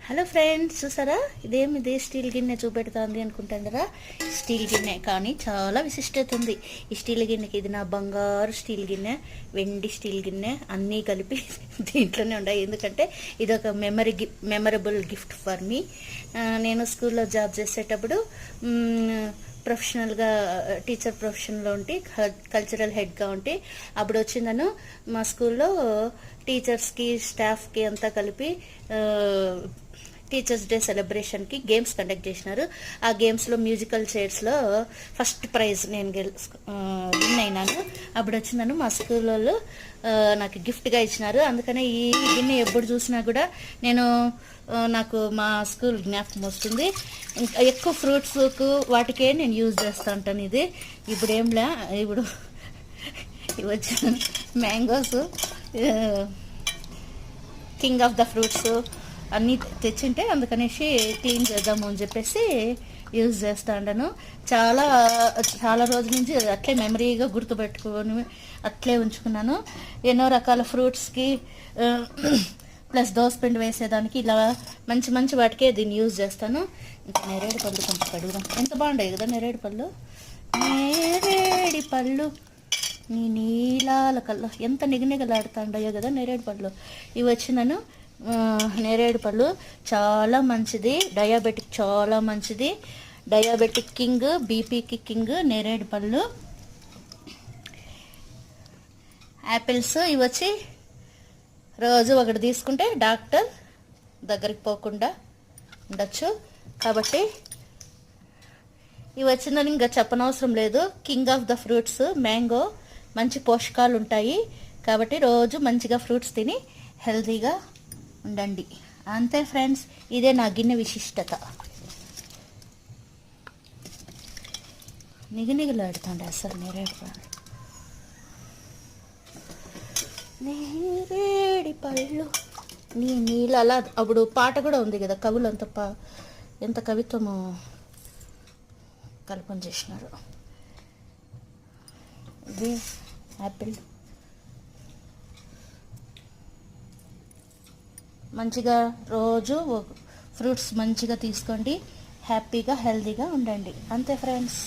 Hello friends, చూసారా ఇదే steel గిన్నె చూపెడుతుంది అనుకుంటారా? స్టీల్ గిన్నె కానీ చాలా విశిష్టత ఉంది ఈ స్టీల్ గిన్నెకి. ఇది నా బంగారు స్టీల్ గిన్నె, వెండి స్టీల్ గిన్నె అన్నీ కలిపి దీంట్లోనే ఉన్నాయి. ఎందుకంటే ఇది ఒక మెమరబుల్ గిఫ్ట్ ఫర్ మీ. నేను స్కూల్లో జాబ్ చేసేటప్పుడు ప్రొఫెషనల్గా టీచర్ ప్రొఫెషన్లో ఉండి కల్చరల్ హెడ్గా ఉండి అప్పుడు వచ్చిందను మా స్కూల్లో టీచర్స్కి స్టాఫ్కి అంతా కలిపి టీచర్స్ డే సెలబ్రేషన్కి గేమ్స్ కండక్ట్ చేసినారు. ఆ గేమ్స్లో మ్యూజికల్ చైర్స్లో ఫస్ట్ ప్రైజ్ నేను విన్ అయినాను. అప్పుడు వచ్చిందను మా స్కూల్ వాళ్ళు నాకు గిఫ్ట్గా ఇచ్చినారు. అందుకనే ఈ గిన్నె ఎప్పుడు చూసినా కూడా నాకు మా స్కూల్ జ్ఞాపకం వస్తుంది. ఇంకా ఎక్కువ ఫ్రూట్స్కు వాటికే నేను యూజ్ చేస్తూ ఉంటాను. ఇప్పుడు ఏంలే, ఇప్పుడు వచ్చిన mangoes, king of the fruits అన్నీ తెచ్చింటే అందుకనేసి క్లీన్ చేద్దాము అని చెప్పేసి యూజ్ చేస్తూ ఉంటాను. చాలా చాలా రోజుల నుంచి అట్లే మెమరీగా గుర్తుపెట్టుకొని అట్లే ఉంచుకున్నాను. ఎన్నో రకాల ఫ్రూట్స్కి ప్లస్ దోసపిండి వేసేదానికి ఇలా మంచి మంచి వాటికే దీన్ని యూజ్ చేస్తాను. ఇంకా నేరేడు పళ్ళు కొంచెం కడుగుదాం. ఎంత బాగుంటాయి కదా నేరేడు పళ్ళు. నేరేడి పళ్ళు నీ నీలాల కళ్ళ ఎంత నిగనిగలాడుతాండయో కదా నేరేడు పళ్ళు. ఇవి వచ్చినాను. నేరేడు పళ్ళు చాలా మంచిది, డయాబెటిక్ చాలా మంచిది. డయాబెటిక్ కింగ్, బీపీకి కింగ్ నేరేడు పళ్ళు. యాపిల్స్ ఇవి వచ్చి రోజు ఒకటి తీసుకుంటే డాక్టర్ దగ్గరికి పోకుండా ఉండొచ్చు. కాబట్టి ఇవి వచ్చిందని ఇంకా చెప్పనవసరం లేదు. King of the fruits mango, మంచి పోషకాలు ఉంటాయి. కాబట్టి రోజు మంచిగా ఫ్రూట్స్ తిని హెల్తీగా ఉండండి. అంతే ఫ్రెండ్స్, ఇదే నా గిన్నె విశిష్టత. నిగనిగలాడుతుండే అసలు నేరేడి పళ్ళు నీ నీళ్ళు అలా. అప్పుడు పాట కూడా ఉంది కదా, కవులు ఎంత కవిత్వము కల్పన చేసినారు. ఇది యాపిల్. మంచిగా రోజు ఫ్రూట్స్ మంచిగా తీసుకోండి, హ్యాపీగా హెల్తీగా ఉండండి. అంతే ఫ్రెండ్స్.